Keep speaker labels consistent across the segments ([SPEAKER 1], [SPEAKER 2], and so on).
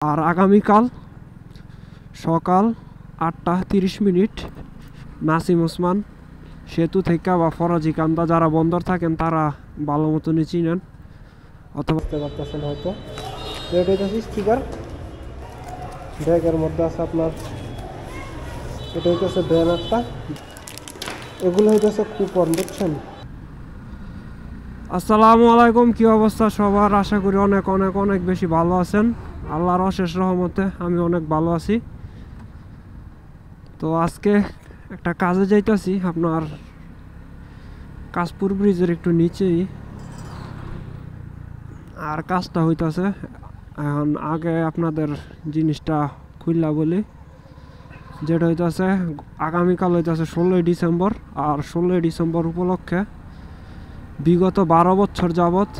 [SPEAKER 1] আর আগামীকাল সকাল 8:30 নাসিম ওসমান সেতু থেকে বা ফরাজি কান্দা যারা বন্দর থাকেন তারা ভালো মতনই চিনেন অথবা বুঝতে পারতেছেন হয়তো। এটা হচ্ছে স্টিকার, ব্যাগের মধ্যে আছে আপনার, এটা হইতেছে ব্যানারটা, এগুলো হইতেছে কুপন, বুঝছেন। আসসালামু আলাইকুম, কি অবস্থা সবার? আশা করি অনেক অনেক অনেক বেশি ভালো আছেন। আল্লাহর অশেষ রহমতে আমি অনেক ভালো আছি। তো আজকে একটা কাজে যাইতেছি আপনার কাশপুর ব্রিজের একটু নিচেই, আর কাজটা হইতেছে এখন। আগে আপনাদের জিনিসটা খুললা বলি, যেটা হইতেছে আগামীকাল হইতেছে 16ই ডিসেম্বর। আর 16ই ডিসেম্বর উপলক্ষে বিগত 12 বছর যাবৎ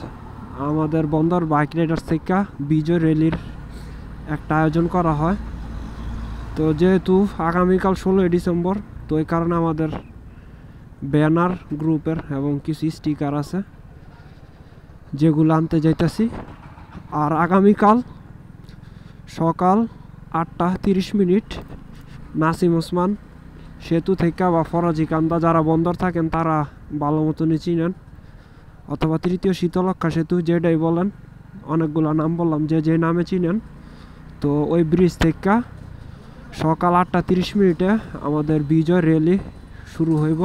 [SPEAKER 1] আমাদের বন্দর বাইক রাইডার্স থেকে বিজয় র্যালির একটা আয়োজন করা হয়। তো যেহেতু আগামীকাল 16ই ডিসেম্বর, তো এই কারণে আমাদের ব্যানার গ্রুপের এবং কিছু স্টিকার আছে যেগুলো আনতে যাইতেছি। আর আগামীকাল সকাল 8:30 নাসিম ওসমান সেতু থেকে বা ফরাজি কান্দা যারা বন্দর থাকেন তারা ভালো মতনই চিনেন, অথবা তৃতীয় শীতলক্ষা সেতু যেটাই বলেন, অনেকগুলো নাম বললাম, যে যে নামে চিনেন। তো ওই ব্রিজ থেকে সকাল 8:30 আমাদের বিজয় র্যালি শুরু হইব।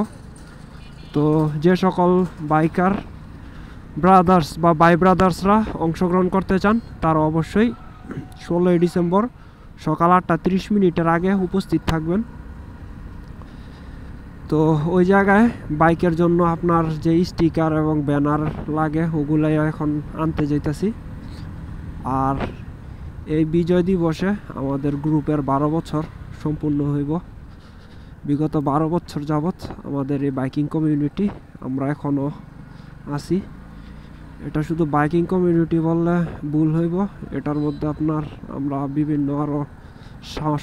[SPEAKER 1] তো যে সকল বাইকার ব্রাদার্স বা বাই ব্রাদার্সরা অংশগ্রহণ করতে চান তারা অবশ্যই 16ই ডিসেম্বর সকাল 8:30 আগে উপস্থিত থাকবেন। তো ওই জায়গায় বাইকের জন্য আপনার যে স্টিকার এবং ব্যানার লাগে ওগুলাই এখন আনতে যাইতেছি। আর এই বিজয় দিবসে আমাদের গ্রুপের 12 বছর সম্পূর্ণ হইব। বিগত 12 বছর যাবৎ আমাদের এই বাইকিং কমিউনিটি আমরা এখনও আছি। এটা শুধু বাইকিং কমিউনিটি বললে ভুল হইব, এটার মধ্যে আপনার আমরা বিভিন্ন আরও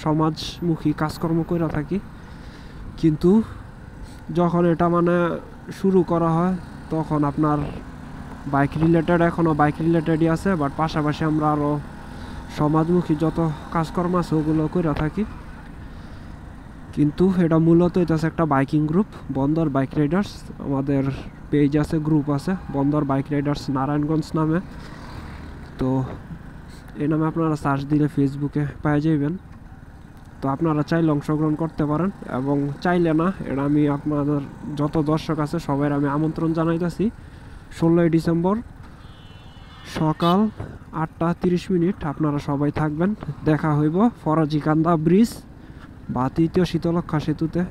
[SPEAKER 1] সমাজমুখী কাজকর্ম করে থাকি। কিন্তু যখন এটা মানে শুরু করা হয় তখন আপনার বাইক রিলেটেড এখনও বাইক রিলেটেডই আছে, বাট পাশাপাশি আমরা আরও সমাজমুখী যত কাজকর্ম আছে ওগুলো করে থাকি। কিন্তু এটা মূলত এটা একটা বাইকিং গ্রুপ, বন্দর বাইক রাইডার্স। আমাদের পেজ আছে, গ্রুপ আছে বন্দর বাইক রাইডার্স নারায়ণগঞ্জ নামে। তো এই নামে আপনারা সার্চ দিলে ফেসবুকে পেয়ে যাবেন। তো আপনারা চাইলে অংশগ্রহণ করতে পারেন, এবং চাইলে না, এটা আমি আপনাদের যত দর্শক আছে সবাই আমি আমন্ত্রণ জানাইতেছি। 16ই ডিসেম্বর সকাল 8:30 আপনারা সবাই থাকবেন। দেখা হইব ফরাজি কান্দা ব্রিজ বা তৃতীয় শীতলক্ষা সেতুতে।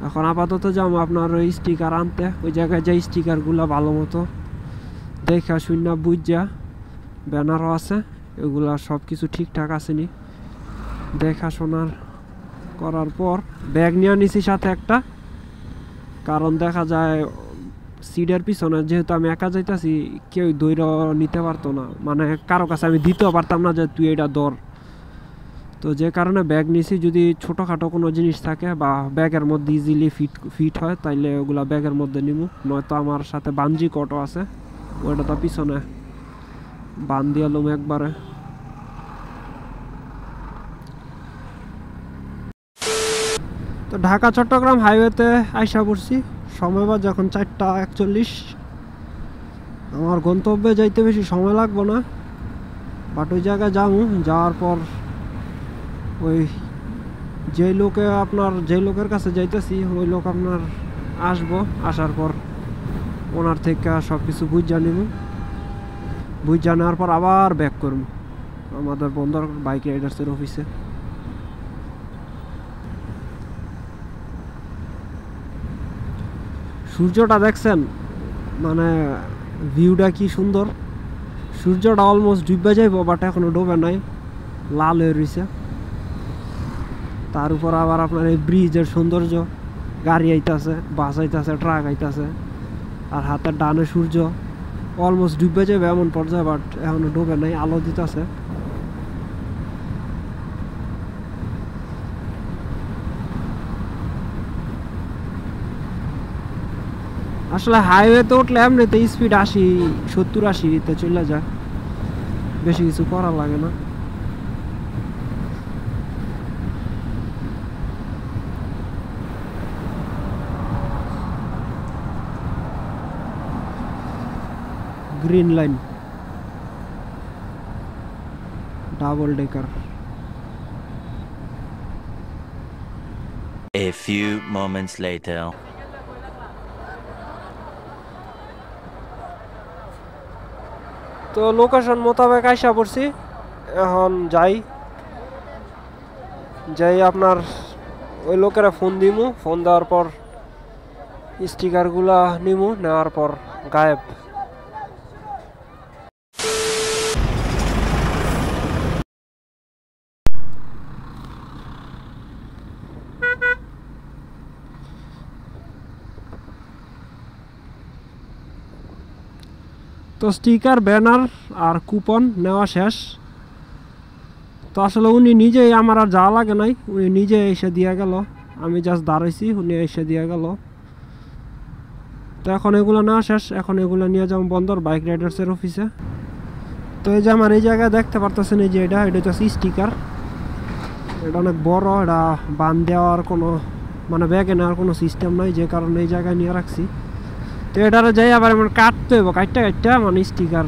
[SPEAKER 1] এখন আপাতত যাবো আপনার ওই স্টিকার আনতে, ওই জায়গায় যে স্টিকারগুলো ভালো মতো দেখা শূন্য বুঝা, ব্যানারও আছে, এগুলা সব কিছু ঠিকঠাক আসেনি দেখাশোনার করার পর ব্যাগ নিয়ে নিছি সাথে একটা, কারণ দেখা যায় সিটের পিছনে যেহেতু আমি একা যাইতেছি কেউ দৌড় নিতে পারতো না, মানে কারো কাছে আমি দিতেও পারতাম না যে তুই এটা ধর। তো যে কারণে ব্যাগ নিছি, যদি ছোটোখাটো কোনো জিনিস থাকে বা ব্যাগের মধ্যে ইজিলি ফিট হয় তাইলে ওগুলা ব্যাগের মধ্যে নিব, নয়তো আমার সাথে বাঞ্জি কটও আছে, ওইটা তো পিছনে বান দিয়ে লুম একবারে। তো ঢাকা চট্টগ্রাম হাইওয়েতে আইসা পড়ছি, সময় বা যখন 4:41। আমার গন্তব্যে যাইতে বেশি সময় লাগবো না, বাট ওই জায়গায় যাবো, যাওয়ার পর ওই যে লোকের কাছে যাইতেছি ওই লোক আপনার আসবো, আসার পর ওনার থেকে সব কিছু বুঝা নিব, বুঝা নেওয়ার পর আবার ব্যাক করবো আমাদের বন্দর বাইক রাইডার্সের অফিসে। সূর্যটা দেখছেন, মানে ভিউটা কি সুন্দর। সূর্যটা অলমোস্ট ডুবে যাইব, বাট এখনো ডোবে নাই, লাল হয়ে রয়েছে। তার উপর আবার আপনার এই ব্রিজের সৌন্দর্য, গাড়ি আইতাছে, বাস আইতাছে, ট্রাক আইতাছে, আর হাতের ডানে সূর্য অলমোস্ট ডুবে যাবে এমন পর্যায়ে, বাট এখনো ডোবে নাই, আলো দিতেছে। আসলে হাইওয়েতে উঠলে এমনিতে স্পিড 80 70 80-তে চলে যায়, বেশি কিছু করা লাগে না। Green line double decker.
[SPEAKER 2] A few moments later.
[SPEAKER 1] তো লোকেশন মোতাবেক আইসা পড়ছি, এখন যাই আপনার ওই লোকেরা ফোন দিমু, ফোন দেওয়ার পর স্টিকারগুলা নিমু, নেওয়ার পর গায়েব। তো স্টিকার, ব্যানার আর কুপন নেওয়া শেষ। তো আসলে উনি নিজেই, আমার আর যাওয়া লাগে নাই, উনি নিজে এসে দিয়ে গেল, আমি জাস্ট দাঁড়াইছি, উনি এসে দিয়ে গেল। তো এখন এগুলো নেওয়া শেষ, এখন এগুলো নিয়ে যাবো বন্দর বাইক রাইডার্সের অফিসে। তো এই যে আমার এই জায়গায় দেখতে পারতেছেন, এই যে এটা হচ্ছে স্টিকার। এটা অনেক বড়, এটা বান দেওয়ার কোনো মানে ব্যাগে নেওয়ার কোনো সিস্টেম নাই, যে কারণে এই জায়গায় নিয়ে রাখছি। তো এটারে যাই আবার আমার কাটতে হইব, কাটটা মানে স্টিকার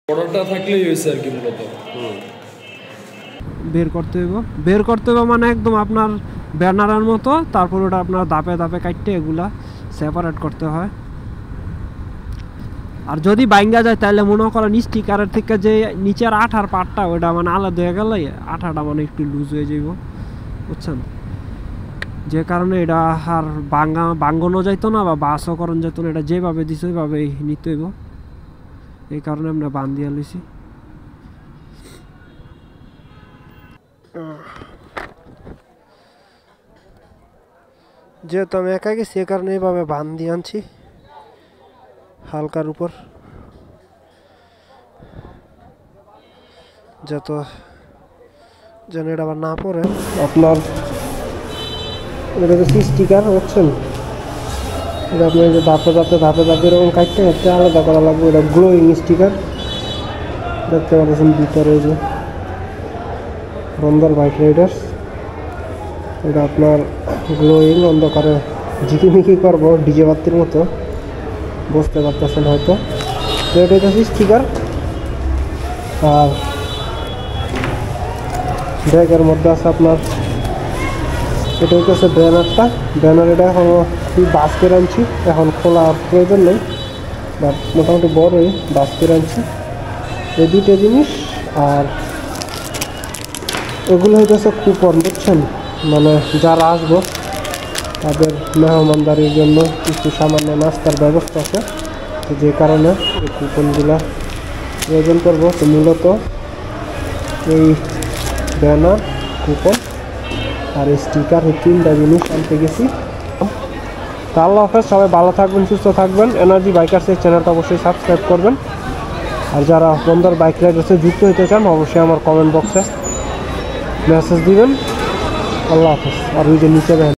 [SPEAKER 3] বড়টা থাকলেই হইছে আর কি, মূলত
[SPEAKER 1] বের করতে হইব মানে একদম আপনার ব্যানারের মতো। তারপর ওটা আপনার ধাপে ধাপে কাটতে এগুলা সেপারেট করতে হয়। আর যদি বাইঙ্গা যায় তাহলে মনে করেন স্টিকারের থেকে যে নিচের আঠার পাটটা ওটা মানে আলাদা হয়ে গেলে আঠাটা মানে একটু লুজ হয়ে যাইব, বুঝছেন? যে কারণে এটা আর ভাঙ্গানো যাইতো না বা বাসও করণ যেত না, এটা যেভাবে দিছে ওইভাবেই নিতে হইব। এই কারণে আমরা বান দিয়া লইছি। যেহেতু আমি একা গেছি, এ কারণে এইভাবে বান দিয়ে আনছি হালকার উপর, যত যেন এটা আবার না পড়ে। আপনার এটা হচ্ছে স্টিকার, বুঝছেন? এটা আপনার যে ধাপে ধাপে এরকম কাটতে আলাদা করা লাগবে। এটা গ্লোয়িং স্টিকার দেখতে পাচ্ছেন ভিতরে, যে বন্দর বাইক রাইডার্স। এটা আপনার গ্লোয়িং, অন্ধকারে ঝিকিমিকি করবো ডিজে বাতির মতো, বুঝতে পারতেছেন হয়তো। তো এটা হচ্ছে স্টিকার। আর ব্যাগের মধ্যে আছে আপনার, এটা হচ্ছে ব্যানারটা। ব্যানার এটা এখন বাস করে আনছি, এখন খোলার প্রয়োজন নেই, বাট মোটামুটি বড়ই বাস করে আনছি। এই দুটো জিনিস। আর এগুলো হইতেছে কুপন, বুঝছেন? মানে যারা আসবো তাদের মেহমানদারির জন্য কিছু সামান্য নাস্তার ব্যবস্থা আছে, তো যে কারণে এই কুপনগুলো প্রয়োজন করবো। তো মূলত এই ব্যানার, কুপন আর স্টিকার, এই তিনটা জিনিস আনতে গেছি। তো আল্লাহ হাফেজ, সবাই ভালো থাকবেন, সুস্থ থাকবেন। এনার্জি বাইকার্সের চ্যানেলটা অবশ্যই সাবস্ক্রাইব করবেন। আর যারা বন্দর বাইক রাইডার্সে যুক্ত হতে চান অবশ্যই আমার কমেন্ট বক্সে মেসেজ দিবেন। আল্লাহ হাফেজ। আর ওই যে নিচে